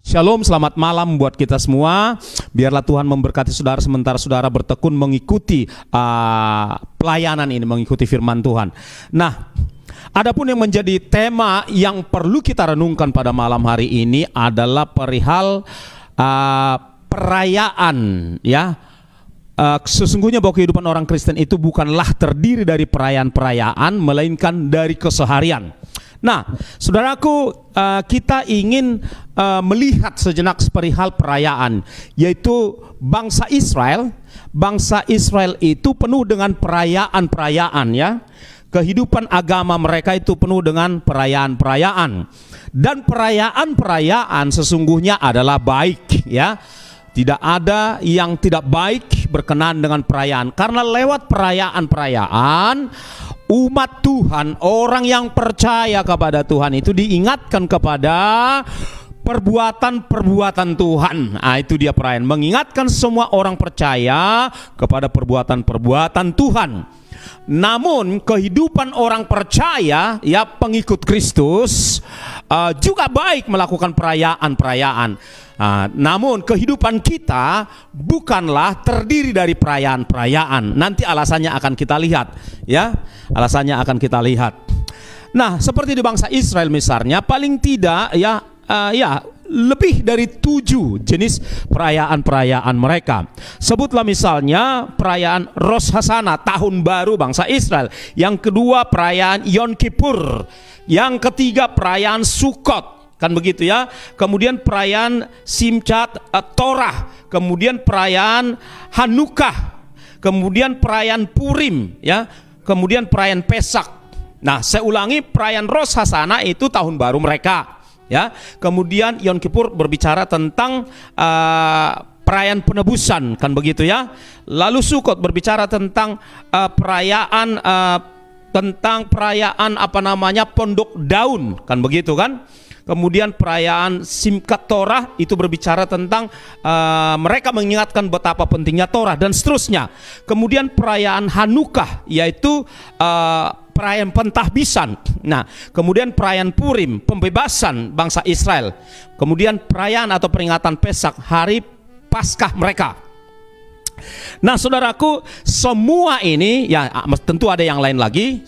Shalom, selamat malam buat kita semua. Biarlah Tuhan memberkati saudara sementara saudara bertekun mengikuti pelayanan ini, mengikuti firman Tuhan. Nah, adapun yang menjadi tema yang perlu kita renungkan pada malam hari ini adalah perihal perayaan, ya. Sesungguhnya bahwa kehidupan orang Kristen itu bukanlah terdiri dari perayaan-perayaan, melainkan dari keseharian. Nah, saudaraku, kita ingin melihat sejenak perihal perayaan, yaitu bangsa Israel. Bangsa Israel itu penuh dengan perayaan-perayaan, ya. Kehidupan agama mereka itu penuh dengan perayaan-perayaan. Dan perayaan-perayaan sesungguhnya adalah baik, ya. Tidak ada yang tidak baik berkenaan dengan perayaan. Karena lewat perayaan-perayaan, umat Tuhan, orang yang percaya kepada Tuhan itu diingatkan kepada perbuatan-perbuatan Tuhan. Nah, itu dia perayaan. Mengingatkan semua orang percaya kepada perbuatan-perbuatan Tuhan. Namun kehidupan orang percaya, ya, pengikut Kristus juga baik melakukan perayaan-perayaan. Namun kehidupan kita bukanlah terdiri dari perayaan-perayaan. Nanti alasannya akan kita lihat, ya. Alasannya akan kita lihat. Nah, seperti di bangsa Israel misalnya, paling tidak lebih dari 7 jenis perayaan-perayaan mereka. Sebutlah misalnya perayaan Rosh Hashanah, tahun baru bangsa Israel. Yang kedua perayaan Yom Kippur. Yang ketiga perayaan Sukkot, kan begitu, ya. Kemudian perayaan Simchat Torah, kemudian perayaan Hanukkah, kemudian perayaan Purim, ya. Kemudian perayaan Pesak. Nah, saya ulangi, perayaan Rosh Hashanah itu tahun baru mereka, ya. Kemudian Yom Kippur berbicara tentang perayaan penebusan, kan begitu, ya. Lalu Sukkot berbicara tentang perayaan pondok daun, kan begitu, kan. Kemudian perayaan Simchat Torah itu berbicara tentang mereka mengingatkan betapa pentingnya Torah dan seterusnya. Kemudian perayaan Hanukkah, yaitu perayaan pentahbisan. Nah, kemudian perayaan Purim, pembebasan bangsa Israel. Kemudian perayaan atau peringatan Pesak, hari Paskah mereka. Nah, saudaraku, semua ini, ya, tentu ada yang lain lagi.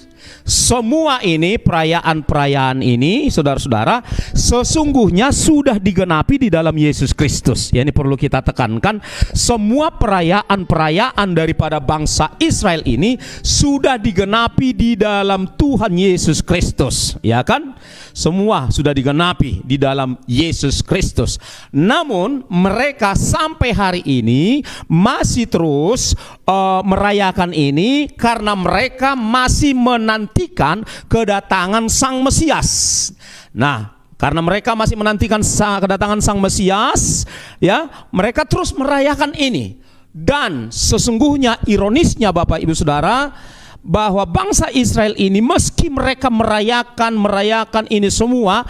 Semua ini, perayaan-perayaan ini, saudara-saudara, sesungguhnya sudah digenapi di dalam Yesus Kristus. Ya, ini perlu kita tekankan. Semua perayaan-perayaan daripada bangsa Israel ini sudah digenapi di dalam Tuhan Yesus Kristus, ya kan? Semua sudah digenapi di dalam Yesus Kristus. Namun mereka sampai hari ini masih terus merayakan ini karena mereka masih menantikan kedatangan Sang Mesias. Nah, karena mereka masih menantikan kedatangan Sang Mesias, ya, mereka terus merayakan ini. Dan sesungguhnya ironisnya Bapak Ibu Saudara, bahwa bangsa Israel ini meski mereka merayakan ini semua,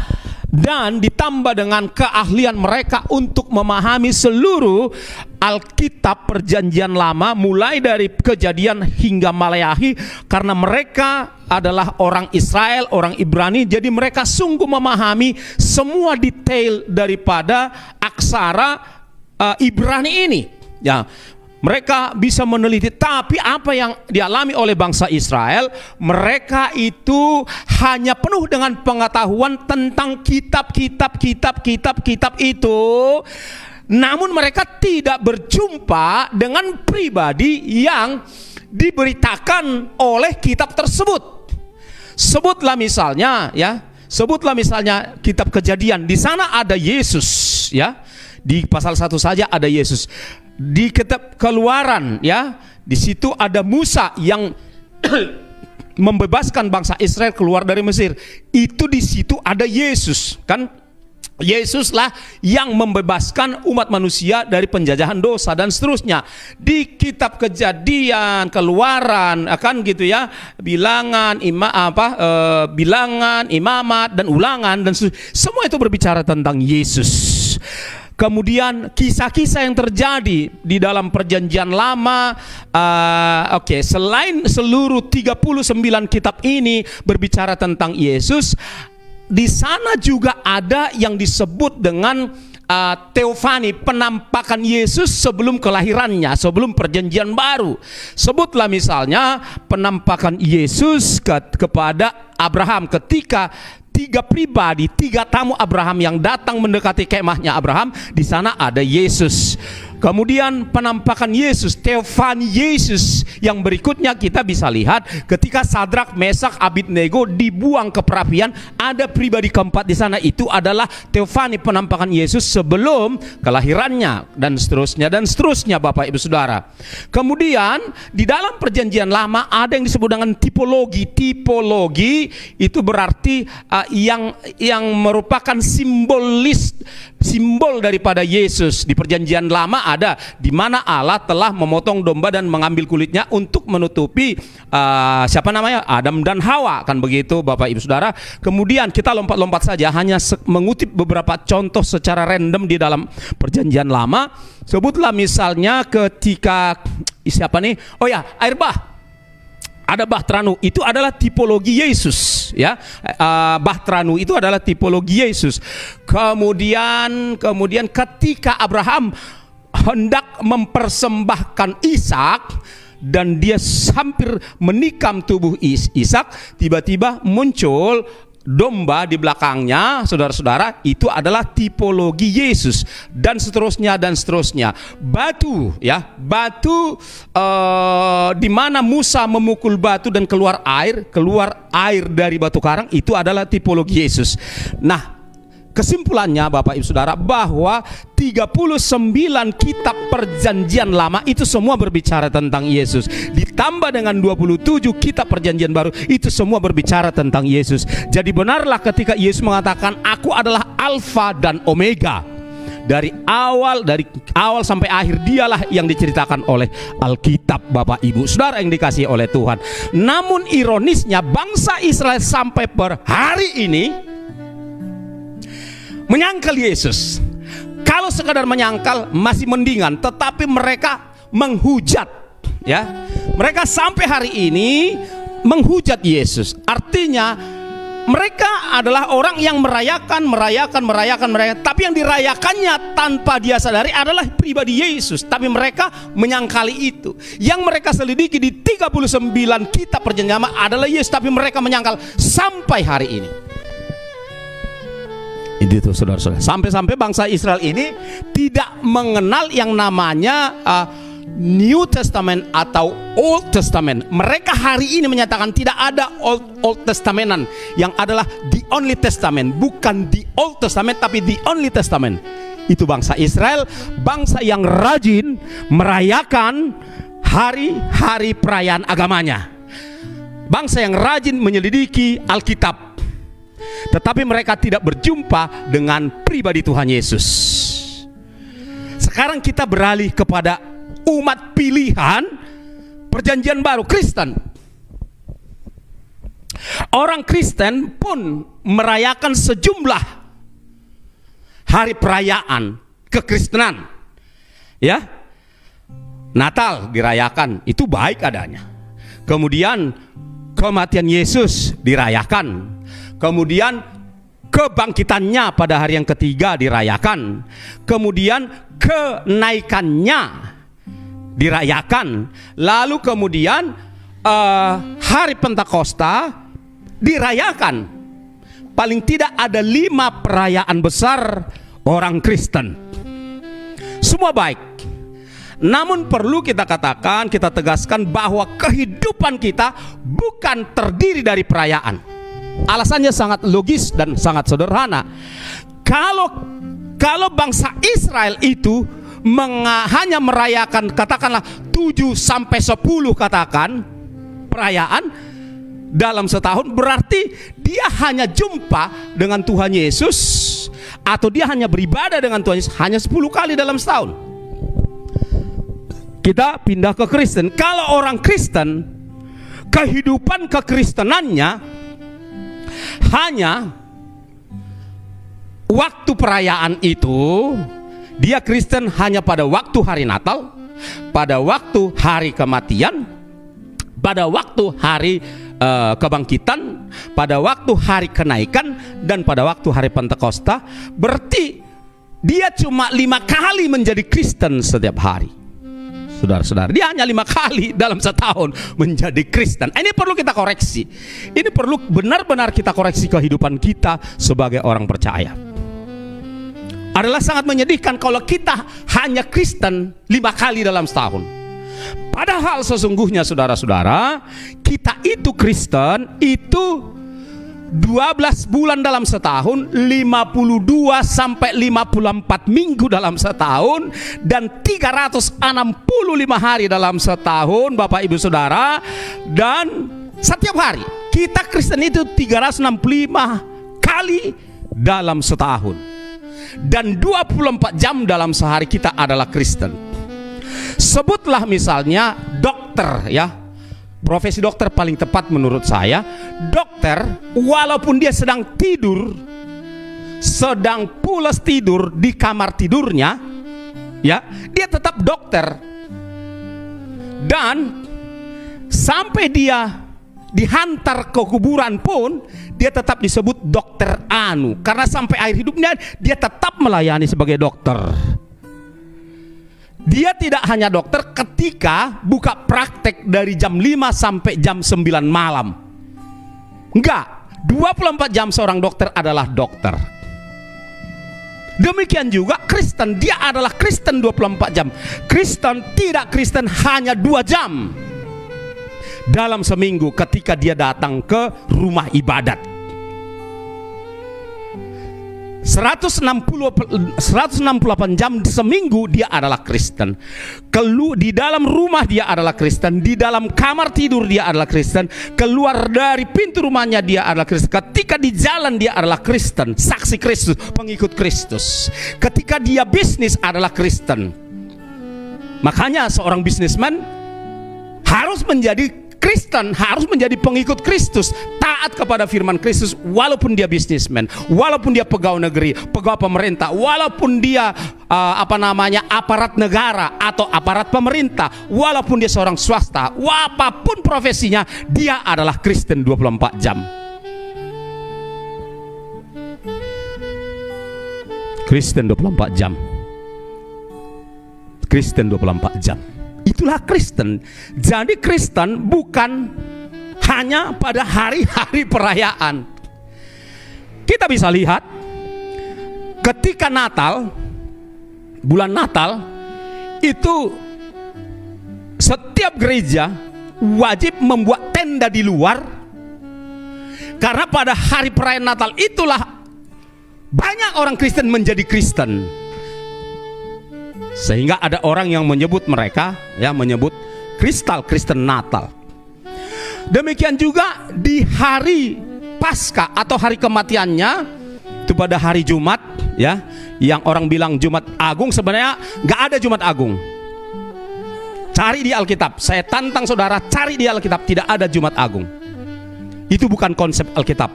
dan ditambah dengan keahlian mereka untuk memahami seluruh Alkitab Perjanjian Lama mulai dari Kejadian hingga Maleakhi, karena mereka adalah orang Israel, orang Ibrani, jadi mereka sungguh memahami semua detail daripada aksara Ibrani ini, ya. Mereka bisa meneliti, tapi apa yang dialami oleh bangsa Israel, mereka itu hanya penuh dengan pengetahuan tentang kitab itu. Namun mereka tidak berjumpa dengan pribadi yang diberitakan oleh kitab tersebut. Sebutlah misalnya kitab Kejadian, di sana ada Yesus, ya. Di pasal 1 saja ada Yesus. Di kitab Keluaran, ya, di situ ada Musa yang membebaskan bangsa Israel keluar dari Mesir. Itu di situ ada Yesus, kan? Yesuslah yang membebaskan umat manusia dari penjajahan dosa dan seterusnya. Di kitab Kejadian, Keluaran, kan gitu, ya, Bilangan, Bilangan, Imamat dan Ulangan dan semua itu berbicara tentang Yesus. Kemudian kisah-kisah yang terjadi di dalam Perjanjian Lama, selain seluruh 39 kitab ini berbicara tentang Yesus, di sana juga ada yang disebut dengan teofani, penampakan Yesus sebelum kelahirannya, sebelum perjanjian baru. Sebutlah misalnya penampakan Yesus kepada Abraham ketika tiga pribadi, tiga tamu Abraham yang datang mendekati kemahnya Abraham. Di sana ada Yesus. Kemudian penampakan Yesus, teofani Yesus yang berikutnya kita bisa lihat ketika Sadrak, Mesak, Abednego dibuang ke perapian. Ada pribadi keempat di sana, itu adalah teofani, penampakan Yesus sebelum kelahirannya, dan seterusnya Bapak Ibu Saudara. Kemudian di dalam perjanjian lama ada yang disebut dengan tipologi. Tipologi itu berarti yang merupakan simbol daripada Yesus. Di perjanjian lama ada di mana Allah telah memotong domba dan mengambil kulitnya untuk menutupi Adam dan Hawa, kan begitu Bapak Ibu Saudara. Kemudian kita lompat-lompat saja, hanya mengutip beberapa contoh secara random di dalam perjanjian lama. Sebutlah misalnya ketika air bah. Ada Bahtranu, itu adalah tipologi Yesus, ya. Bahtranu itu adalah tipologi Yesus. Kemudian ketika Abraham hendak mempersembahkan Ishak dan dia hampir menikam tubuh Ishak, tiba-tiba muncul domba di belakangnya, saudara-saudara, itu adalah tipologi Yesus, dan seterusnya. Batu, ya, batu di mana Musa memukul batu dan keluar air dari batu karang, itu adalah tipologi Yesus. Nah, kesimpulannya Bapak Ibu Saudara, bahwa 39 kitab perjanjian lama itu semua berbicara tentang Yesus. Ditambah dengan 27 kitab perjanjian baru, itu semua berbicara tentang Yesus. Jadi benarlah ketika Yesus mengatakan, aku adalah Alfa dan Omega. Dari awal sampai akhir, dialah yang diceritakan oleh Alkitab, Bapak Ibu Saudara yang dikasihi oleh Tuhan. Namun ironisnya, bangsa Israel sampai per hari ini menyangkal Yesus. Kalau sekadar menyangkal masih mendingan, tetapi mereka menghujat, ya. Mereka sampai hari ini menghujat Yesus. Artinya mereka adalah orang yang merayakan, tapi yang dirayakannya tanpa dia sadari adalah pribadi Yesus. Tapi mereka menyangkali itu. Yang mereka selidiki di 39 kitab perjanjian lama adalah Yesus, tapi mereka menyangkal sampai hari ini. Itu saudara-saudara, sampai-sampai bangsa Israel ini tidak mengenal yang namanya New Testament atau Old Testament. Mereka hari ini menyatakan tidak ada Old Testamentan, yang adalah the only testament, bukan the Old Testament tapi the only testament. Itu bangsa Israel, bangsa yang rajin merayakan hari-hari perayaan agamanya, bangsa yang rajin menyelidiki Alkitab. Tetapi mereka tidak berjumpa dengan pribadi Tuhan Yesus. Sekarang kita beralih kepada umat pilihan perjanjian baru, Kristen. Orang Kristen pun merayakan sejumlah hari perayaan kekristenan, ya. Natal dirayakan, itu baik adanya. Kemudian kematian Yesus dirayakan. Kemudian kebangkitannya pada hari yang ketiga dirayakan. Kemudian kenaikannya dirayakan. Lalu kemudian hari Pentakosta dirayakan. Paling tidak ada 5 perayaan besar orang Kristen. Semua baik. Namun perlu kita katakan, kita tegaskan bahwa kehidupan kita bukan terdiri dari perayaan. Alasannya sangat logis dan sangat sederhana. Kalau bangsa Israel itu hanya merayakan katakanlah 7 sampai 10 katakan perayaan dalam setahun, berarti dia hanya jumpa dengan Tuhan Yesus, atau dia hanya beribadah dengan Tuhan Yesus hanya 10 kali dalam setahun. Kita pindah ke Kristen. Kalau orang Kristen, kehidupan kekristenannya hanya waktu perayaan itu. Dia Kristen hanya pada waktu hari Natal, pada waktu hari kematian, pada waktu hari kebangkitan, pada waktu hari kenaikan, dan pada waktu hari Pentakosta. Berarti dia cuma 5 kali menjadi Kristen setiap hari. Saudara-saudara, dia hanya 5 kali dalam setahun menjadi Kristen. Ini perlu kita koreksi. Ini perlu benar-benar kita koreksi kehidupan kita sebagai orang percaya. Adalah sangat menyedihkan kalau kita hanya Kristen 5 kali dalam setahun. Padahal sesungguhnya saudara-saudara, kita itu Kristen itu 12 bulan dalam setahun, 52 sampai 54 minggu dalam setahun, dan 365 hari dalam setahun, Bapak Ibu Saudara. Dan setiap hari kita Kristen itu 365 kali dalam setahun, dan 24 jam dalam sehari kita adalah Kristen. Sebutlah misalnya dokter, ya. Profesi dokter paling tepat menurut saya. Dokter, walaupun dia sedang tidur, sedang pulas tidur di kamar tidurnya, ya, dia tetap dokter. Dan sampai dia dihantar ke kuburan pun, dia tetap disebut dokter Anu, karena sampai akhir hidupnya dia tetap melayani sebagai dokter. Dia tidak hanya dokter ketika buka praktek dari jam 5 sampai jam 9 malam. Enggak, 24 jam seorang dokter adalah dokter. Demikian juga Kristen, dia adalah Kristen 24 jam. Kristen tidak Kristen hanya 2 jam dalam seminggu ketika dia datang ke rumah ibadat. 168 jam seminggu dia adalah Kristen. Di dalam rumah dia adalah Kristen, di dalam kamar tidur dia adalah Kristen, keluar dari pintu rumahnya dia adalah Kristen, ketika di jalan dia adalah Kristen, saksi Kristus, pengikut Kristus. Ketika dia bisnis adalah Kristen. Makanya seorang bisnismen harus menjadi Kristen, harus menjadi pengikut Kristus, taat kepada firman Kristus, walaupun dia bisnismen, walaupun dia pegawai negeri, pegawai pemerintah, walaupun dia aparat negara atau aparat pemerintah, walaupun dia seorang swasta, apapun profesinya, dia adalah Kristen 24 jam. Kristen 24 jam. Kristen 24 jam. Itulah Kristen. Jadi Kristen bukan hanya pada hari-hari perayaan. Kita bisa lihat ketika Natal, bulan Natal, itu setiap gereja wajib membuat tenda di luar, karena pada hari perayaan Natal itulah banyak orang Kristen menjadi Kristen. Sehingga ada orang yang menyebut mereka, ya, menyebut Kristen Natal. Demikian juga di hari Paskah atau hari kematiannya, itu pada hari Jumat, ya, yang orang bilang Jumat Agung, sebenarnya nggak ada Jumat Agung. Cari di Alkitab, saya tantang saudara, cari di Alkitab, tidak ada Jumat Agung. Itu bukan konsep Alkitab.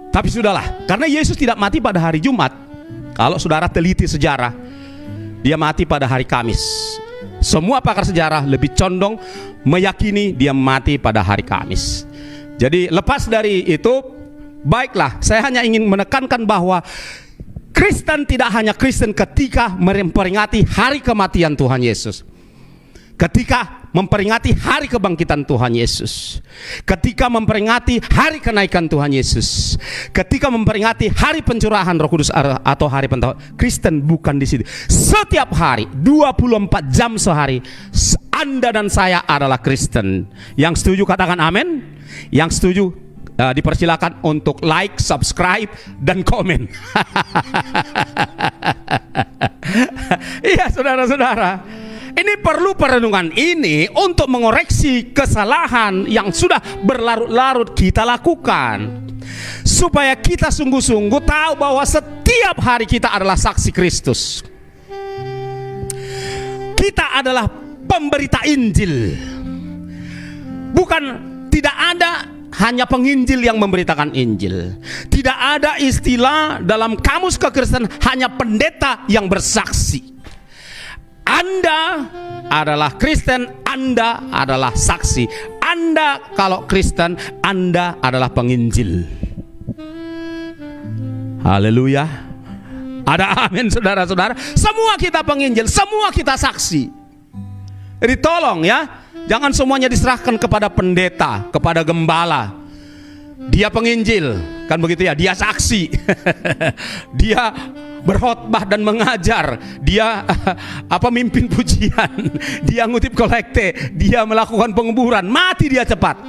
Tapi sudahlah, karena Yesus tidak mati pada hari Jumat. Kalau saudara teliti sejarah, dia mati pada hari Kamis. Semua pakar sejarah lebih condong meyakini dia mati pada hari Kamis. Jadi lepas dari itu, baiklah, saya hanya ingin menekankan bahwa Kristen tidak hanya Kristen ketika memperingati hari kematian Tuhan Yesus, ketika memperingati hari kebangkitan Tuhan Yesus, ketika memperingati hari kenaikan Tuhan Yesus, ketika memperingati hari pencurahan Roh Kudus atau hari Pentakosta. Kristen bukan di situ. Setiap hari, 24 jam sehari, Anda dan saya adalah Kristen. Yang setuju katakan amin. Yang setuju dipersilakan untuk like, subscribe, dan komen. Iya, saudara-saudara. Ini perlu perenungan ini untuk mengoreksi kesalahan yang sudah berlarut-larut kita lakukan, supaya kita sungguh-sungguh tahu bahwa setiap hari kita adalah saksi Kristus. Kita adalah pemberita Injil. Bukan, tidak ada hanya penginjil yang memberitakan Injil. Tidak ada istilah dalam kamus kekristenan hanya pendeta yang bersaksi. Anda adalah Kristen, Anda adalah saksi. Anda kalau Kristen, Anda adalah penginjil. Haleluya. Ada amin saudara-saudara. Semua kita penginjil, semua kita saksi. Jadi tolong ya, jangan semuanya diserahkan kepada pendeta, kepada gembala. Dia penginjil, kan begitu ya, dia saksi. Dia berkhotbah dan mengajar, dia mimpin pujian, dia ngutip kolekte, dia melakukan penguburan, mati dia cepat.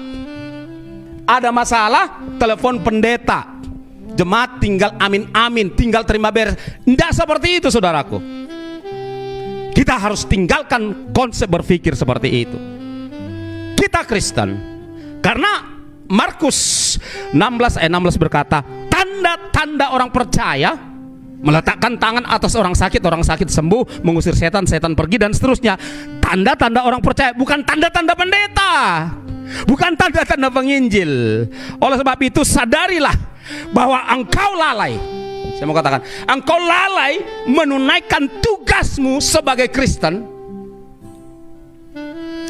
Ada masalah, telepon pendeta, jemaat tinggal amin-amin, tinggal terima beres. Tidak seperti itu saudaraku. Kita harus tinggalkan konsep berpikir seperti itu. Kita Kristen, karena Markus 16 ayat 16 berkata, tanda-tanda orang percaya, meletakkan tangan atas orang sakit sembuh, mengusir setan, setan pergi, dan seterusnya. Tanda-tanda orang percaya, bukan tanda-tanda pendeta, bukan tanda-tanda penginjil. Oleh sebab itu sadarilah bahwa engkau lalai. Saya mau katakan, engkau lalai menunaikan tugasmu sebagai Kristen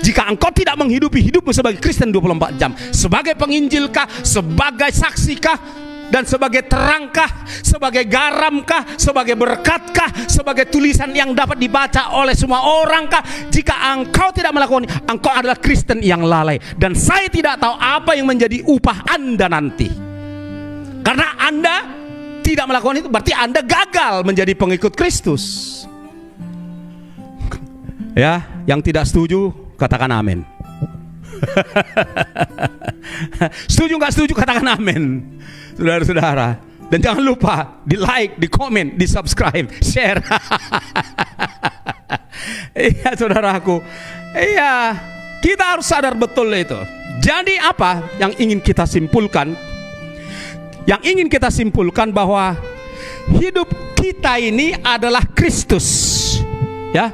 jika engkau tidak menghidupi hidupmu sebagai Kristen 24 jam. Sebagai penginjilkah, sebagai saksikah, dan sebagai terangkah, sebagai garamkah, sebagai berkatkah, sebagai tulisan yang dapat dibaca oleh semua orangkah? Jika engkau tidak melakukan, engkau adalah Kristen yang lalai. Dan saya tidak tahu apa yang menjadi upah Anda nanti. Karena Anda tidak melakukan itu, berarti Anda gagal menjadi pengikut Kristus. Ya, yang tidak setuju katakan amin. Setuju nggak setuju katakan amin, saudara-saudara. Dan jangan lupa di like, di komen, di subscribe, share. Iya saudaraku, iya, kita harus sadar betul itu. Jadi apa yang ingin kita simpulkan? Yang ingin kita simpulkan bahwa hidup kita ini adalah Kristus, ya.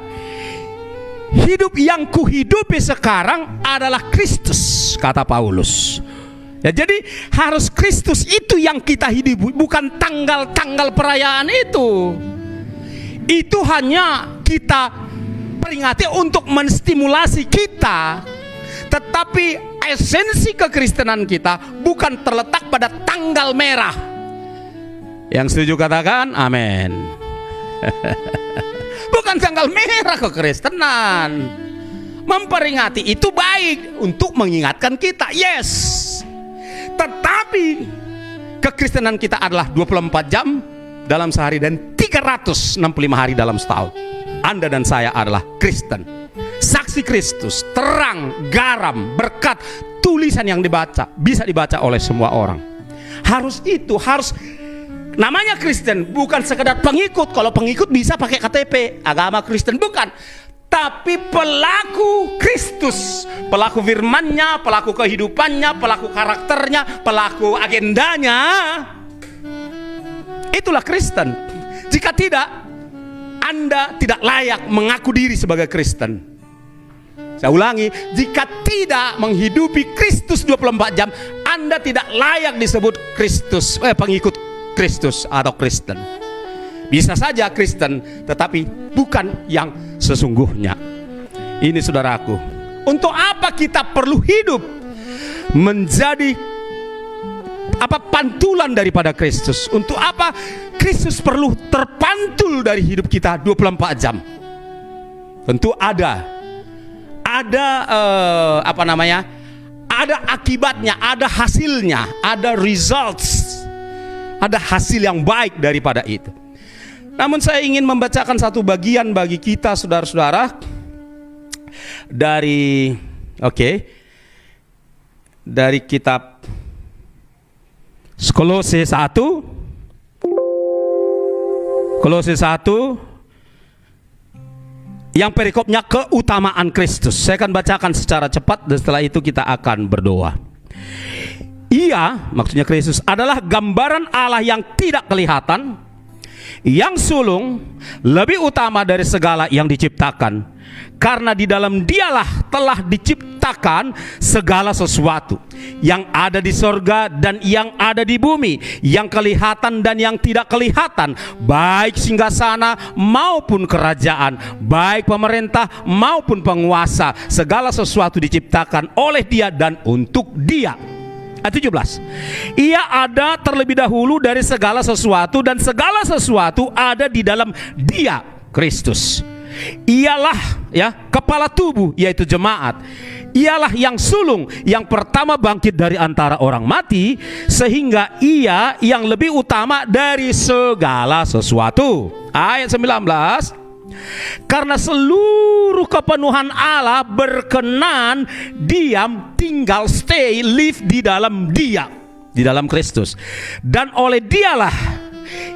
Hidup yang kuhidupi sekarang adalah Kristus, kata Paulus. Ya, jadi harus Kristus itu yang kita hidupi, bukan tanggal-tanggal perayaan itu. Itu hanya kita peringati untuk menstimulasi kita. Tetapi esensi kekristenan kita bukan terletak pada tanggal merah. Yang setuju katakan amin. Bukan tanggal merah kekristenan. Memperingati itu baik untuk mengingatkan kita, yes. Tetapi kekristenan kita adalah 24 jam dalam sehari dan 365 hari dalam setahun. Anda dan saya adalah Kristen, saksi Kristus, terang, garam, berkat, tulisan yang dibaca, bisa dibaca oleh semua orang. Harus itu, harus. Namanya Kristen bukan sekedar pengikut. Kalau pengikut bisa pakai KTP, agama Kristen, bukan. Tapi pelaku Kristus, pelaku firman-Nya, pelaku kehidupannya, pelaku karakternya, pelaku agendanya. Itulah Kristen. Jika tidak, Anda tidak layak mengaku diri sebagai Kristen. Saya ulangi, jika tidak menghidupi Kristus 24 jam, Anda tidak layak disebut Kristus, pengikut Kristus atau Kristen. Bisa saja Kristen, tetapi bukan yang sesungguhnya. Ini saudaraku, untuk apa kita perlu hidup menjadi pantulan daripada Kristus? Untuk apa Kristus perlu terpantul dari hidup kita 24 jam? Tentu ada ada akibatnya, ada hasilnya, ada results, ada hasil yang baik daripada itu. Namun saya ingin membacakan satu bagian bagi kita saudara-saudara dari dari kitab Kolose 1 yang perikopnya keutamaan Kristus. Saya akan bacakan secara cepat dan setelah itu kita akan berdoa. Ia, maksudnya Kristus, adalah gambaran Allah yang tidak kelihatan, yang sulung, lebih utama dari segala yang diciptakan. Karena di dalam Dialah telah diciptakan segala sesuatu, yang ada di sorga dan yang ada di bumi, yang kelihatan dan yang tidak kelihatan, baik singgasana maupun kerajaan, baik pemerintah maupun penguasa. Segala sesuatu diciptakan oleh Dia dan untuk Dia. Ayat 17. Ia ada terlebih dahulu dari segala sesuatu, dan segala sesuatu ada di dalam Dia, Kristus. Ialah kepala tubuh, yaitu jemaat. Ialah yang sulung, yang pertama bangkit dari antara orang mati, sehingga ia yang lebih utama dari segala sesuatu. Ayat 19. Karena seluruh kepenuhan Allah berkenan diam, tinggal, stay, live di dalam Dia, di dalam Kristus. Dan oleh Dialah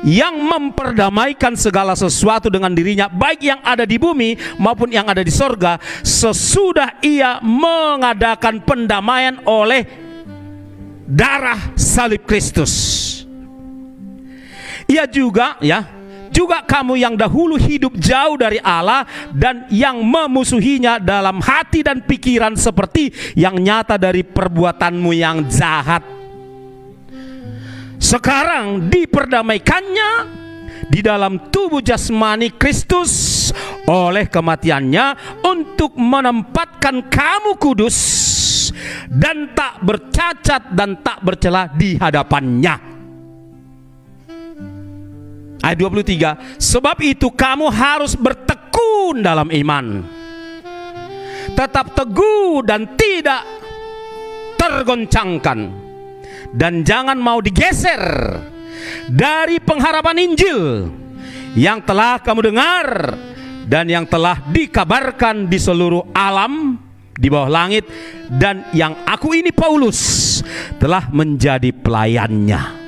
yang memperdamaikan segala sesuatu dengan dirinya, baik yang ada di bumi maupun yang ada di sorga, sesudah Ia mengadakan pendamaian oleh darah salib Kristus. Ia juga juga kamu yang dahulu hidup jauh dari Allah dan yang memusuhinya dalam hati dan pikiran, seperti yang nyata dari perbuatanmu yang jahat, sekarang diperdamaikannya di dalam tubuh jasmani Kristus oleh kematiannya, untuk menempatkan kamu kudus dan tak bercacat dan tak bercela di hadapannya. Ayat 23. Sebab itu kamu harus bertekun dalam iman, tetap teguh dan tidak tergoncangkan, dan jangan mau digeser dari pengharapan Injil yang telah kamu dengar dan yang telah dikabarkan di seluruh alam di bawah langit, dan yang aku ini Paulus telah menjadi pelayannya.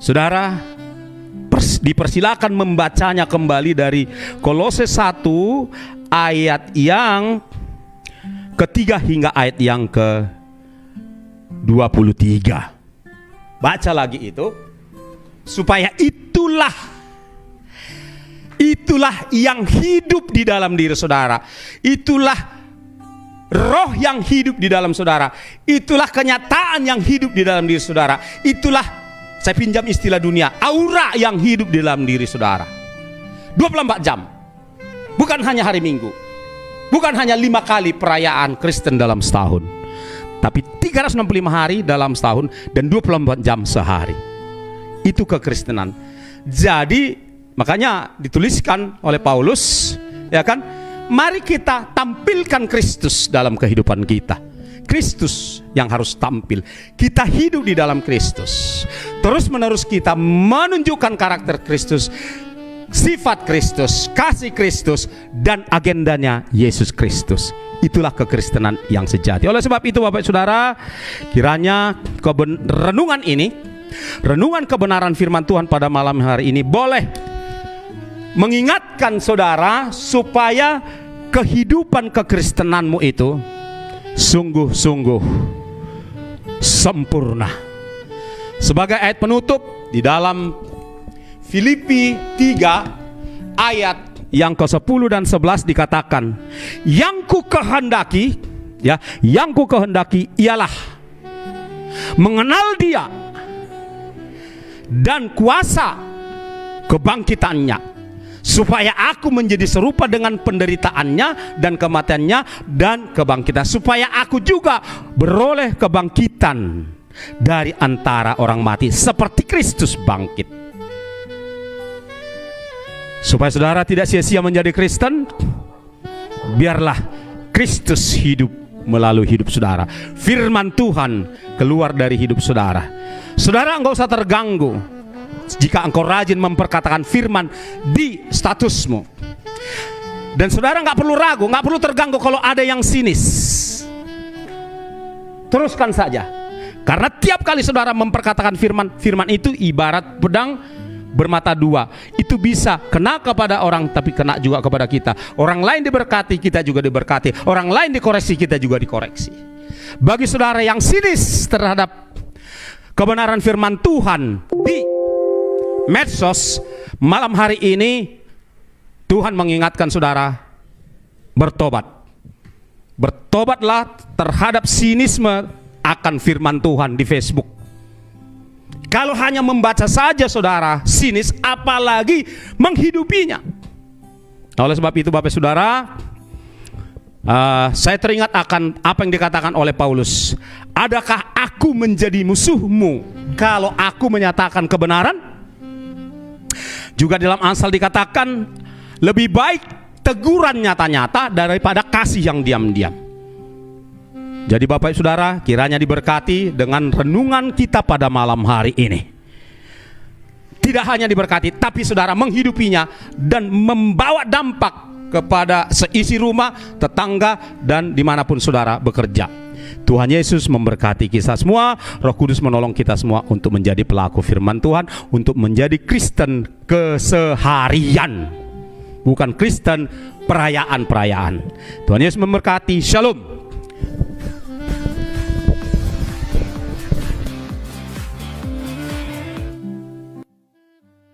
Saudara, dipersilakan membacanya kembali dari Kolose 1 ayat yang ketiga hingga ayat yang ke-23. Baca lagi itu, supaya itulah yang hidup di dalam diri saudara. Itulah roh yang hidup di dalam saudara. Itulah kenyataan yang hidup di dalam diri saudara. Itulah, saya pinjam istilah dunia, aura yang hidup di dalam diri saudara. 24 jam. Bukan hanya hari Minggu, bukan hanya 5 kali perayaan Kristen dalam setahun, tapi 365 hari dalam setahun dan 24 jam sehari. Itu kekristenan. Jadi makanya dituliskan oleh Paulus, mari kita tampilkan Kristus dalam kehidupan kita. Kristus yang harus tampil. Kita hidup di dalam Kristus. Terus menerus kita menunjukkan karakter Kristus, sifat Kristus, kasih Kristus, dan agendanya Yesus Kristus. Itulah kekristenan yang sejati. Oleh sebab itu Bapak Saudara, kiranya renungan ini, renungan kebenaran firman Tuhan pada malam hari ini boleh mengingatkan saudara supaya kehidupan kekristenanmu itu sungguh-sungguh sempurna. Sebagai ayat penutup di dalam Filipi 3 ayat yang ke-10 dan 11 dikatakan, yang ku kehendaki ialah mengenal Dia dan kuasa kebangkitannya, supaya aku menjadi serupa dengan penderitaannya dan kematiannya dan kebangkitan, supaya aku juga beroleh kebangkitan dari antara orang mati seperti Kristus bangkit. Supaya saudara tidak sia-sia menjadi Kristen, biarlah Kristus hidup melalui hidup saudara. Firman Tuhan keluar dari hidup saudara. Saudara enggak usah terganggu jika engkau rajin memperkatakan firman di statusmu. Dan saudara nggak perlu ragu, nggak perlu terganggu kalau ada yang sinis. Teruskan saja. Karena tiap kali saudara memperkatakan firman, firman itu ibarat pedang bermata dua. Itu bisa kena kepada orang, tapi kena juga kepada kita. Orang lain diberkati, kita juga diberkati. Orang lain dikoreksi, kita juga dikoreksi. Bagi saudara yang sinis terhadap kebenaran firman Tuhan di medsos, malam hari ini Tuhan mengingatkan saudara, bertobat. Bertobatlah terhadap sinisme akan firman Tuhan di Facebook. Kalau hanya membaca saja saudara sinis, apalagi menghidupinya. Oleh sebab itu Bapak Saudara, Saya teringat akan apa yang dikatakan oleh Paulus. Adakah aku menjadi musuhmu kalau aku menyatakan kebenaran? Juga dalam Amsal dikatakan, lebih baik teguran nyata-nyata daripada kasih yang diam-diam. Jadi Bapak Ibu Saudara, kiranya diberkati dengan renungan kita pada malam hari ini. Tidak hanya diberkati, tapi saudara menghidupinya dan membawa dampak kepada seisi rumah, tetangga, dan dimanapun saudara bekerja. Tuhan Yesus memberkati kita semua. Roh Kudus menolong kita semua untuk menjadi pelaku firman Tuhan, untuk menjadi Kristen keseharian, bukan Kristen perayaan-perayaan. Tuhan Yesus memberkati. Shalom.